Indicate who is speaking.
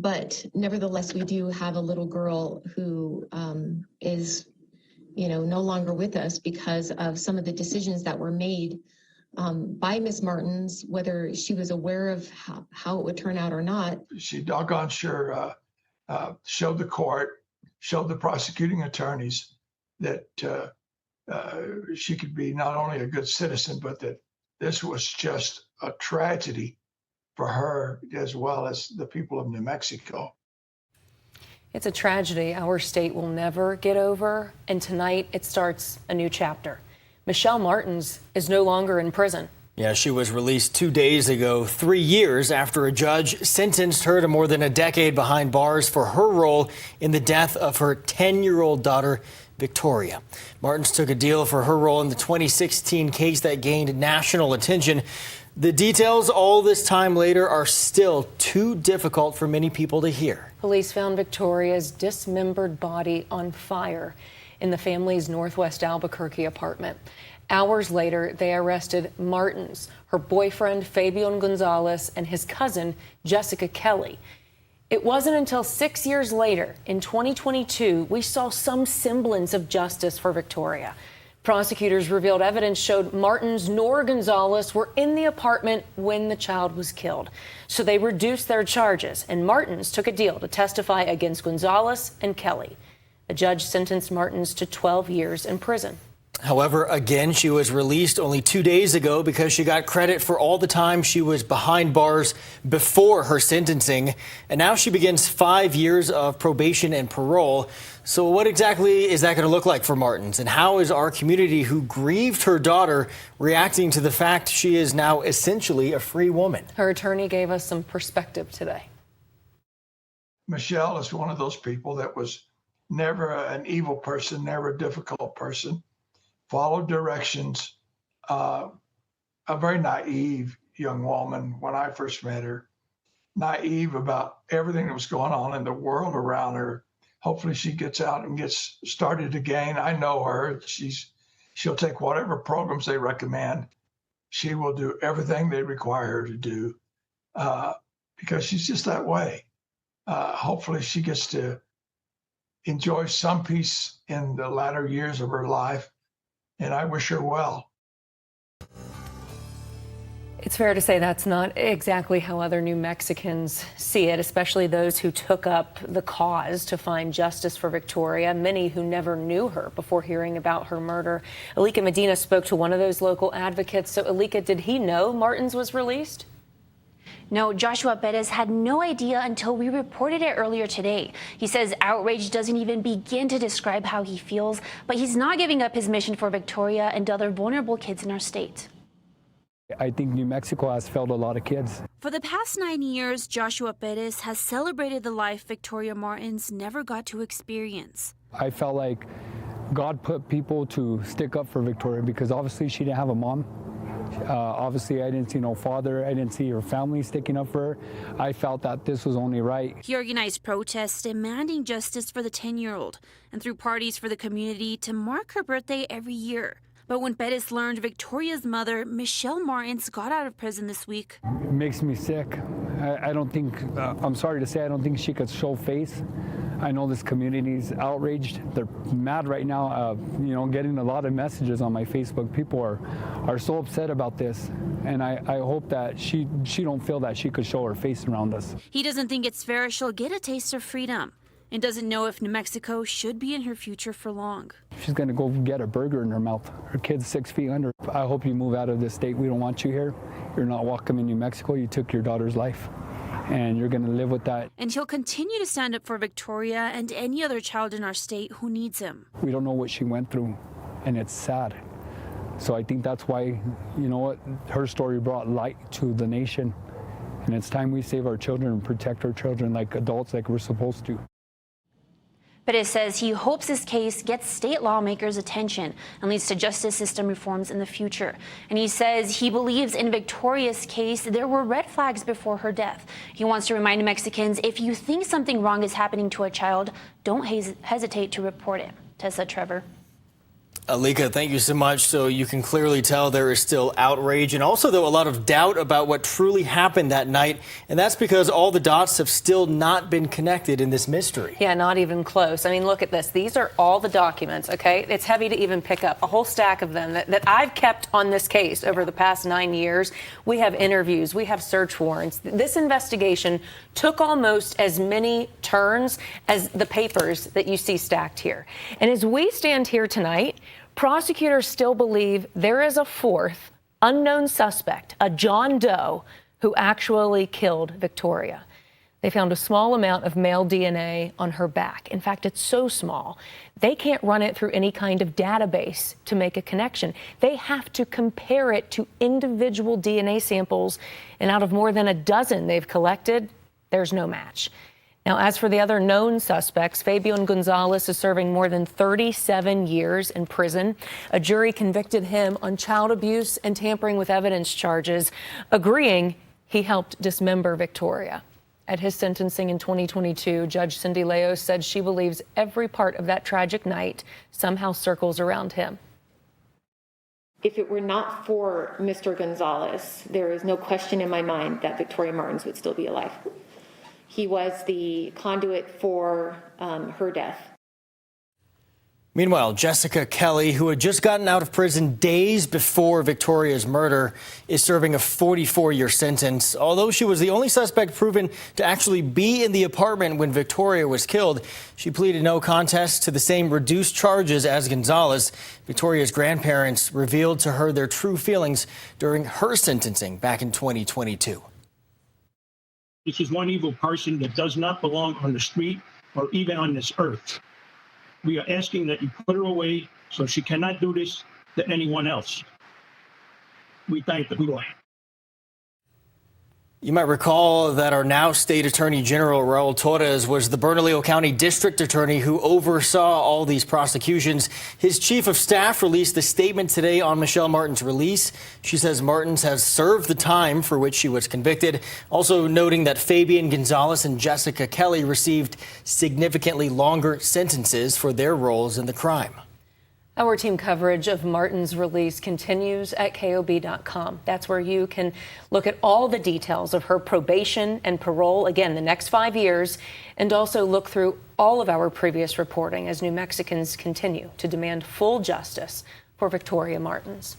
Speaker 1: But nevertheless, we do have a little girl who is, no longer with us because of some of the decisions that were made by Ms. Martens, whether she was aware of how it would turn out or not.
Speaker 2: She doggone sure showed the court, showed the prosecuting attorneys that she could be not only a good citizen, but that this was just a tragedy for her as well as the people of New Mexico.
Speaker 3: It's a tragedy our state will never get over, and tonight it starts a new chapter. Michelle Martens is no longer in prison.
Speaker 4: Yeah, she was released 2 days ago, 3 years after a judge sentenced her to more than a decade behind bars for her role in the death of her 10-year-old daughter, Victoria. Martens took a deal for her role in the 2016 case that gained national attention. The details all this time later are still too difficult for many people to hear.
Speaker 3: Police found Victoria's dismembered body on fire in the family's Northwest Albuquerque apartment. Hours later, they arrested Martens, her boyfriend, Fabian Gonzalez, and his cousin, Jessica Kelly. It wasn't until 6 years later, in 2022, we saw some semblance of justice for Victoria. Prosecutors revealed evidence showed Martens nor Gonzalez were in the apartment when the child was killed. So they reduced their charges, and Martens took a deal to testify against Gonzalez and Kelly. A judge sentenced Martens to 12 years in prison.
Speaker 4: However, again, she was released only 2 days ago because she got credit for all the time she was behind bars before her sentencing. And now she begins 5 years of probation and parole. So what exactly is that going to look like for Martens? And how is our community who grieved her daughter reacting to the fact she is now essentially a free woman?
Speaker 3: Her attorney gave us some perspective today.
Speaker 2: Michelle is one of those people that was never an evil person, never a difficult person. Followed directions, a very naive young woman when I first met her, naive about everything that was going on in the world around her. Hopefully she gets out and gets started again. I know her. She'll take whatever programs they recommend. She will do everything they require her to do because she's just that way. Hopefully she gets to enjoy some peace in the latter years of her life. And I wish her well.
Speaker 3: It's fair to say that's not exactly how other New Mexicans see it, especially those who took up the cause to find justice for Victoria, many who never knew her before hearing about her murder. Alika Medina spoke to one of those local advocates. So, Alika, did he know Martens was released?
Speaker 5: No, Joshua Perez had no idea until we reported it earlier today. He says outrage doesn't even begin to describe how he feels, but he's not giving up his mission for Victoria and other vulnerable kids in our state.
Speaker 6: I think New Mexico has failed a lot of kids.
Speaker 7: For the past 9 years, Joshua Perez has celebrated the life Victoria Martens never got to experience.
Speaker 6: I felt like God put people to stick up for Victoria because obviously she didn't have a mom. Obviously, I didn't see no father. I didn't see her family sticking up for her. I felt that this was only right.
Speaker 7: He organized protests demanding justice for the 10-year-old and threw parties for the community to mark her birthday every year. But when Perez learned Victoria's mother, Michelle Martens, got out of prison this week.
Speaker 6: It makes me sick. I don't think, I'm sorry to say, I don't think she could show face. I know this community's outraged. They're mad right now, getting a lot of messages on my Facebook. People are so upset about this. And I hope that she don't feel that she could show her face around us.
Speaker 7: He doesn't think it's fair she'll get a taste of freedom and doesn't know if New Mexico should be in her future for long.
Speaker 6: She's going to go get a burger in her mouth. Her kid's 6 feet under. I hope you move out of this state. We don't want you here. You're not welcome in New Mexico. You took your daughter's life, and you're going to live with that.
Speaker 7: And he'll continue to stand up for Victoria and any other child in our state who needs him.
Speaker 6: We don't know what she went through, and it's sad. So I think that's why, her story brought light to the nation. And it's time we save our children and protect our children like adults, like we're supposed to.
Speaker 5: Perez says he hopes this case gets state lawmakers' attention and leads to justice system reforms in the future. And he says he believes in Victoria's case there were red flags before her death. He wants to remind Mexicans, if you think something wrong is happening to a child, don't hesitate to report it. Tessa, Trevor.
Speaker 4: Alika, thank you so much. So you can clearly tell there is still outrage and also, though, a lot of doubt about what truly happened that night. And that's because all the dots have still not been connected in this mystery.
Speaker 3: Yeah, not even close. I mean, look at this. These are all the documents, okay? It's heavy to even pick up, a whole stack of them that I've kept on this case over the past 9 years. We have interviews, we have search warrants. This investigation took almost as many turns as the papers that you see stacked here. And as we stand here tonight, prosecutors still believe there is a fourth unknown suspect, a John Doe, who actually killed Victoria. They found a small amount of male DNA on her back. In fact, it's so small, they can't run it through any kind of database to make a connection. They have to compare it to individual DNA samples, and out of more than a dozen they've collected, there's no match. Now, as for the other known suspects, Fabian Gonzalez is serving more than 37 years in prison. A jury convicted him on child abuse and tampering with evidence charges, agreeing he helped dismember Victoria. At his sentencing in 2022, Judge Cindy Leos said she believes every part of that tragic night somehow circles around him.
Speaker 1: If it were not for Mr. Gonzalez, there is no question in my mind that Victoria Martens would still be alive. He was the conduit for her death.
Speaker 4: Meanwhile, Jessica Kelly, who had just gotten out of prison days before Victoria's murder, is serving a 44-year sentence. Although she was the only suspect proven to actually be in the apartment when Victoria was killed, she pleaded no contest to the same reduced charges as Gonzalez. Victoria's grandparents revealed to her their true feelings during her sentencing back in 2022.
Speaker 8: This is one evil person that does not belong on the street or even on this earth. We are asking that you put her away so she cannot do this to anyone else. We thank the Lord.
Speaker 4: You might recall that our now State Attorney General Raul Torres was the Bernalillo County District Attorney who oversaw all these prosecutions. His chief of staff released a statement today on Michelle Martens' release. She says Martens has served the time for which she was convicted, also noting that Fabian Gonzalez and Jessica Kelly received significantly longer sentences for their roles in the crime.
Speaker 3: Our team coverage of Martens' release continues at KOB.com. That's where you can look at all the details of her probation and parole, again, the next 5 years, and also look through all of our previous reporting as New Mexicans continue to demand full justice for Victoria Martens.